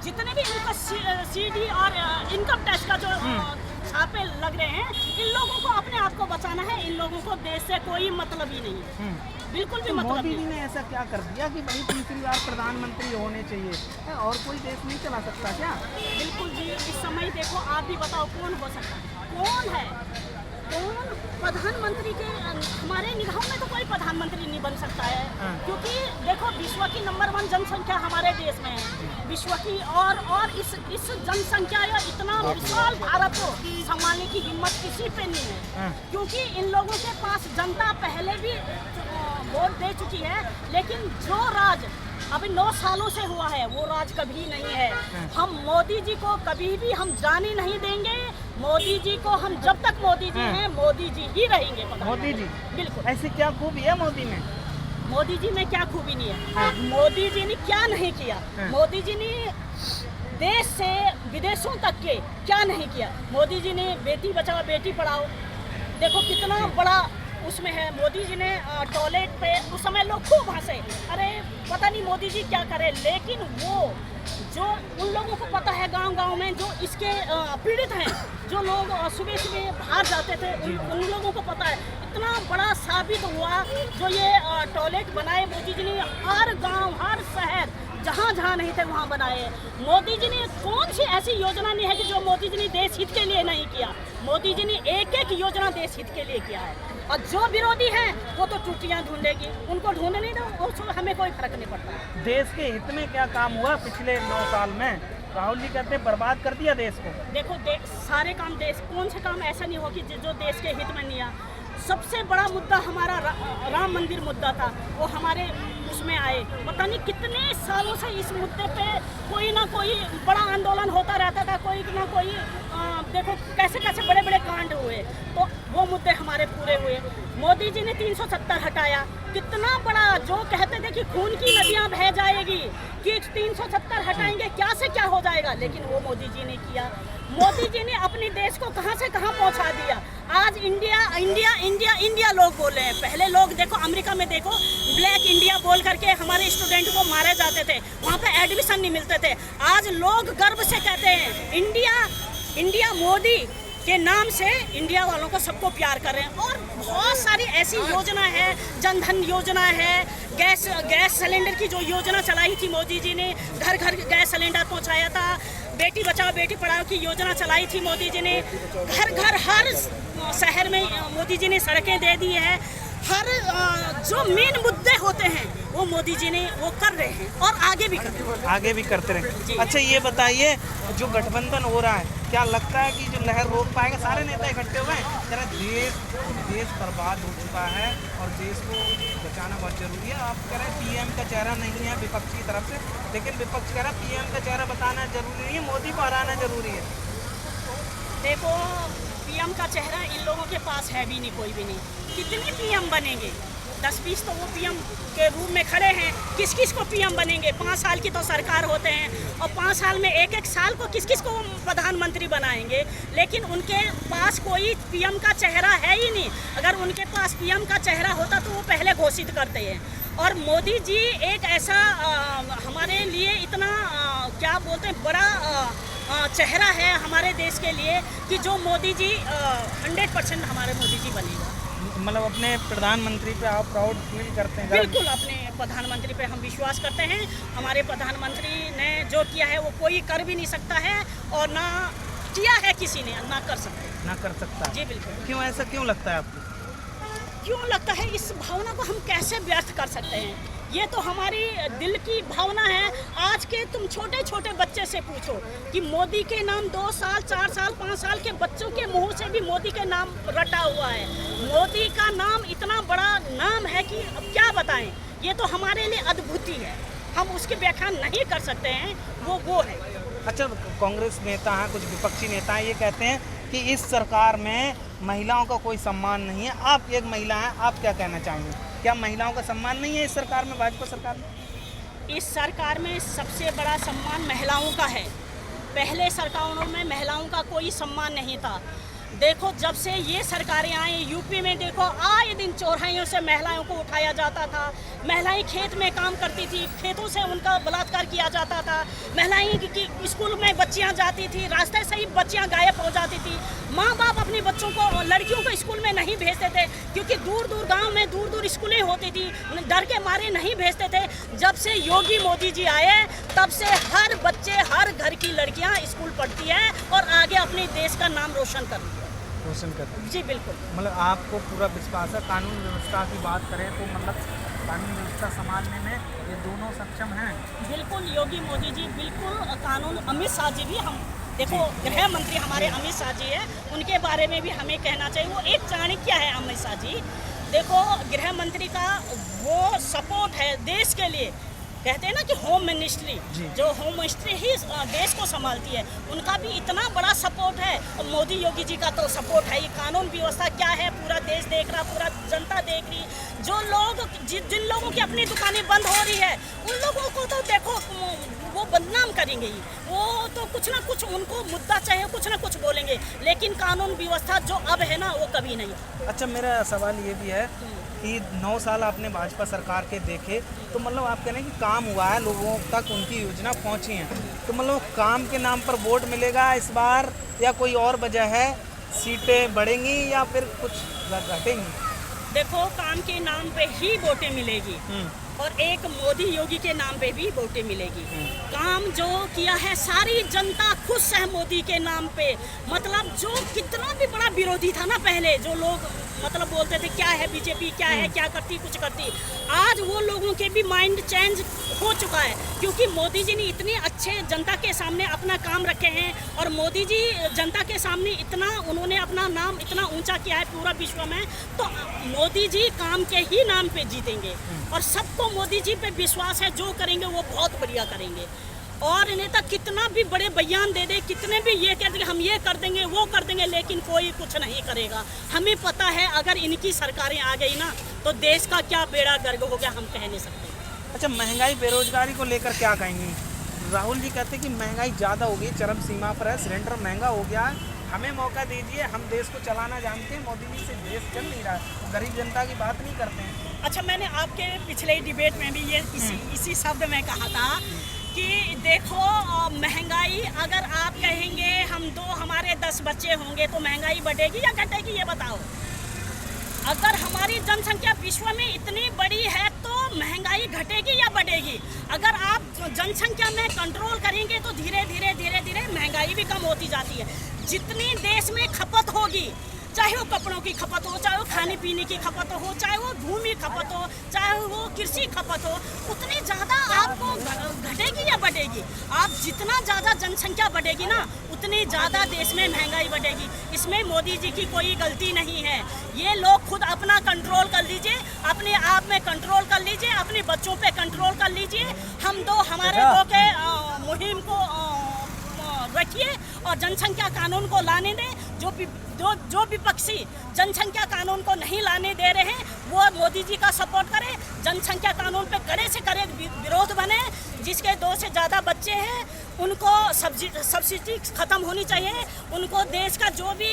जितने भी इनका सीडी और इनकम टैक्स का जो छापे लग रहे हैं, इन लोगों को अपने आप को बचाना है। इन लोगों को देश से कोई मतलब ही नहीं है, बिल्कुल भी मतलब मोदी नहीं। जी ने ऐसा क्या कर दिया कि भाई तीसरी बार प्रधानमंत्री होने चाहिए, और कोई देश नहीं चला सकता क्या? बिल्कुल जी, इस समय देखो, आप भी बताओ कौन हो सकता है, कौन है, कौन प्रधानमंत्री के हमारे निगाहों में तो कोई प्रधानमंत्री नहीं बन सकता है। क्योंकि देखो, विश्व की नंबर 1 जनसंख्या हमारे देश में है, विश्व की, और इस जनसंख्या या इतना विशाल भारत को संभालने की हिम्मत किसी पे नहीं है। क्योंकि इन लोगों के पास जनता पहले भी वोट दे चुकी है, लेकिन जो राज अभी 9 सालों से हुआ है वो राज कभी नहीं है। हम मोदी जी को कभी भी हम जाने नहीं देंगे। मोदी जी को हम, जब तक मोदी जी हैं, मोदी जी ही रहेंगे। मोदी जी, बिल्कुल। ऐसी क्या खूबी है मोदी में? मोदी जी में क्या खूबी नहीं है? मोदी जी ने क्या नहीं किया? मोदी जी ने देश से विदेशों तक के क्या नहीं किया? मोदी जी ने बेटी बचाओ बेटी पढ़ाओ, देखो कितना बड़ा उसमें है। मोदी जी ने टॉयलेट पे उस समय लोग खूब हंसे, अरे पता नहीं मोदी जी क्या करे, लेकिन वो जो उन लोगों को पता है, गांव-गांव में जो इसके पीड़ित हैं, जो लोग सुबह सुबह बाहर जाते थे, उन लोगों को पता है। इतना बड़ा साबित हुआ जो ये टॉयलेट बनाए मोदी जी ने, हर गांव हर शहर जहाँ जहाँ नहीं थे वहाँ बनाए। मोदी जी ने कौन सी ऐसी योजना नहीं है कि जो मोदी जी ने देश हित के लिए नहीं किया। मोदी जी ने एक एक योजना देश हित के लिए किया है, और जो विरोधी हैं वो तो टूटियाँ ढूंढेगी, उनको ढूंढने नहीं दो, उसमें हमें कोई फर्क नहीं पड़ता। देश के हित में क्या काम हुआ पिछले 9 साल में? राहुल जी कहते हैं बर्बाद कर दिया देश को। देखो, सारे काम देश, कौन से काम ऐसा नहीं हो कि जो देश के हित में नहीं आ। सबसे बड़ा मुद्दा हमारा राम मंदिर मुद्दा था, वो हमारे उसमें आए। पता नहीं कितने सालों से इस मुद्दे पे कोई ना कोई बड़ा आंदोलन होता रहता था, कोई ना कोई देखो कैसे कैसे बड़े बड़े कांड हुए, तो वो मुद्दे हमारे पूरे हुए। मोदी जी ने 370 हटाया, कितना बड़ा, जो कहते थे कि खून की नदियां बह जाएगी, कि 370 हटाएंगे क्या से क्या हो जाएगा, लेकिन वो मोदी जी ने किया। मोदी जी ने अपने देश को कहां से कहां पहुंचा दिया। आज इंडिया इंडिया इंडिया इंडिया लोग बोल रहे हैं। पहले लोग देखो, अमेरिका में देखो, ब्लैक इंडिया बोल करके हमारे स्टूडेंट को मारे जाते थे, वहाँ पे एडमिशन नहीं मिलते थे। आज लोग गर्व से कहते हैं इंडिया इंडिया, मोदी के नाम से इंडिया वालों को सबको प्यार कर रहे हैं। और बहुत सारी ऐसी योजना है, जनधन योजना है, गैस सिलेंडर की जो योजना चलाई थी मोदी जी ने, घर घर गैस सिलेंडर पहुंचाया था। बेटी बचाओ बेटी पढ़ाओ की योजना चलाई थी मोदी जी ने, घर घर हर शहर में मोदी जी ने सड़कें दे दी है। हर जो मेन मुद्दे होते हैं वो मोदी जी ने वो कर रहे हैं, और आगे भी करते हैं। आगे भी करते रहे। अच्छा, ये बताइए, जो गठबंधन हो रहा है, क्या लगता है कि जो लहर रोक पाएगा? सारे नेता इकट्ठे हुए हैं, जरा देश बर्बाद हो चुका है और देश को बचाना बहुत जरूरी है। आप कह रहे हैं पीएम का चेहरा नहीं है विपक्ष की तरफ से, लेकिन विपक्ष कह रहा है पीएम का चेहरा बताना जरूरी नहीं है, मोदी को हराना जरूरी है। देखो, पीएम का चेहरा इन लोगों के पास है भी नहीं, कोई भी नहीं। कितने पीएम बनेंगे? 10-20 तो वो पीएम के रूप में खड़े हैं। किस किस को पीएम बनेंगे? 5 साल की तो सरकार होते हैं, और 5 साल में एक साल को किस किस को प्रधानमंत्री बनाएंगे, लेकिन उनके पास कोई पीएम का चेहरा है ही नहीं। अगर उनके पास पीएम का चेहरा होता तो वो पहले घोषित करते हैं। और मोदी जी एक ऐसा हमारे लिए इतना क्या बोलते हैं, बड़ा चेहरा है हमारे देश के लिए, कि जो मोदी जी 100% हमारे मोदी जी बनेगा। मतलब अपने प्रधानमंत्री पे आप प्राउड फील करते हैं? बिल्कुल, अपने प्रधानमंत्री पे हम विश्वास करते हैं। हमारे प्रधानमंत्री ने जो किया है वो कोई कर भी नहीं सकता है, और ना किया है किसी ने, ना कर सकता। जी बिल्कुल। क्यों ऐसा क्यों लगता है आपको? क्यों लगता है? इस भावना को हम कैसे व्यक्त कर सकते हैं? ये तो हमारी दिल की भावना है। आज के तुम छोटे छोटे बच्चे से पूछो कि मोदी के नाम 2 साल 4 साल 5 साल के बच्चों के मुंह से भी मोदी के नाम रटा हुआ है। मोदी का नाम इतना बड़ा नाम है कि अब क्या बताएं। ये तो हमारे लिए अद्भुती है, हम उसकी व्याख्या नहीं कर सकते हैं। वो है। अच्छा, कांग्रेस नेता हैं, कुछ विपक्षी नेता हैं, ये कहते हैं कि इस सरकार में महिलाओं का कोई सम्मान नहीं है। आप एक महिला हैं, आप क्या कहना चाहेंगे? क्या महिलाओं का सम्मान नहीं है इस सरकार में, भाजपा सरकार में? इस सरकार में सबसे बड़ा सम्मान महिलाओं का है। पहले सरकारों में महिलाओं का कोई सम्मान नहीं था। देखो जब से ये सरकारें आई यूपी में देखो आए दिन चौराहियों से महिलाओं को उठाया जाता था। महिलाएं खेत में काम करती थी, खेतों से उनका बलात्कार किया जाता था। महिलाएं की स्कूल में बच्चियां जाती थी, रास्ते से ही बच्चियां गायब हो जाती थी। माँ बाप अपने बच्चों को, लड़कियों को स्कूल में नहीं भेजते थे क्योंकि दूर दूर गाँव में दूर दूर स्कूलें होती थी, डर के मारे नहीं भेजते थे। जब से योगी मोदी जी आए तब से हर बच्चे, हर घर की लड़कियाँ स्कूल पढ़ती है और आगे अपने देश का नाम रोशन कर रही है। रोशन करते हैं। जी बिल्कुल। मतलब आपको पूरा विश्वास है। कानून व्यवस्था की बात करें तो मतलब कानून व्यवस्था संभालने में ये दोनों सक्षम हैं। बिल्कुल योगी मोदी जी बिल्कुल कानून, अमित शाह जी भी, हम देखो गृह मंत्री हमारे अमित शाह जी है, उनके बारे में भी हमें कहना चाहिए। वो एक चाणक्य है अमित शाह जी। देखो गृह मंत्री का वो सपोर्ट है देश के लिए। कहते हैं ना कि होम मिनिस्ट्री, जो होम मिनिस्ट्री ही देश को संभालती है, उनका भी इतना बड़ा सपोर्ट है। और मोदी योगी जी का तो सपोर्ट है। ये कानून व्यवस्था क्या है पूरा देश देख रहा, पूरा जनता देख रही। जो लोग जिन लोगों की अपनी दुकानें बंद हो रही है उन लोगों को तो देखो वो बदनाम करेंगे ही। वो तो कुछ ना कुछ उनको मुद्दा चाहिए, कुछ ना कुछ बोलेंगे, लेकिन कानून व्यवस्था जो अब है ना वो कभी नहीं। अच्छा मेरा सवाल ये भी है कि 9 साल आपने भाजपा सरकार के देखे, तो मतलब आप कह रहे हैं कि काम हुआ है, लोगों तक उनकी योजना पहुंची है, तो मतलब काम के नाम पर वोट मिलेगा इस बार या कोई और वजह है? सीटें बढ़ेंगी या फिर कुछ घटेंगी? देखो काम के नाम पे ही वोटें मिलेगी और एक मोदी योगी के नाम पे भी वोटें मिलेगी। काम जो किया है सारी जनता खुश है मोदी के नाम पे। मतलब जो कितना भी बड़ा विरोधी था ना पहले, जो लोग मतलब बोलते थे क्या है बीजेपी, क्या है, क्या करती, कुछ करती, आज वो लोगों के भी माइंड चेंज हो चुका है क्योंकि मोदी जी ने इतने अच्छे जनता के सामने अपना काम रखे हैं। और मोदी जी जनता के सामने इतना उन्होंने अपना नाम इतना ऊंचा किया है पूरा विश्व में, तो मोदी जी काम के ही नाम पे जीतेंगे। और सबको मोदी जी पे विश्वास है, जो करेंगे वो बहुत बढ़िया करेंगे। और नेता कितना भी बड़े बयान दे दे, कितने भी ये कह देंगे हम ये कर देंगे वो कर देंगे, लेकिन कोई कुछ नहीं करेगा। हमें पता है अगर इनकी सरकारें आ गई ना तो देश का क्या बेड़ा गर्क हो गया हम कह नहीं सकते। अच्छा महंगाई बेरोजगारी को लेकर क्या कहेंगी? राहुल जी कहते हैं कि महंगाई ज़्यादा हो गई, चरम सीमा पर है, सिलेंडर महंगा हो गया है, हमें मौका दीजिए, हम देश को चलाना जानते हैं, मोदी जी से देश चल नहीं रहा है, गरीब जनता की बात नहीं करते हैं। अच्छा मैंने आपके पिछले डिबेट में भी ये इसी शब्द में कहा था कि देखो महंगाई, अगर आप कहेंगे हमारे 10 बच्चे होंगे तो महंगाई बढ़ेगी या घटेगी ये बताओ। अगर हमारी जनसंख्या विश्व में इतनी बड़ी है तो महंगाई घटेगी या बढ़ेगी? अगर आप जनसंख्या में कंट्रोल करेंगे तो धीरे धीरे धीरे धीरे महंगाई भी कम होती जाती है। जितनी देश में खपत होगी, चाहे वो कपड़ों की खपत हो, चाहे वो खाने पीने की खपत हो, चाहे वो भूमि खपत हो, चाहे वो कृषि खपत हो, उतनी ज़्यादा आपको घटेगी या बढ़ेगी? आप जितना ज़्यादा जनसंख्या बढ़ेगी ना उतनी ज़्यादा देश में महंगाई बढ़ेगी। इसमें मोदी जी की कोई गलती नहीं है। ये लोग खुद अपना कंट्रोल कर लीजिए, अपने आप में कंट्रोल कर लीजिए, अपने बच्चों पे कंट्रोल कर लीजिए। हमारे दो के मुहिम को रखिए और जनसंख्या कानून को लाने दें। जो विपक्षी जनसंख्या कानून को नहीं लाने दे रहे हैं वो मोदी जी का सपोर्ट करें, जनसंख्या कानून पे कड़े से कड़े विरोध बने। जिसके 2 से ज़्यादा बच्चे हैं उनको सब्सिडी खत्म होनी चाहिए। उनको देश का जो भी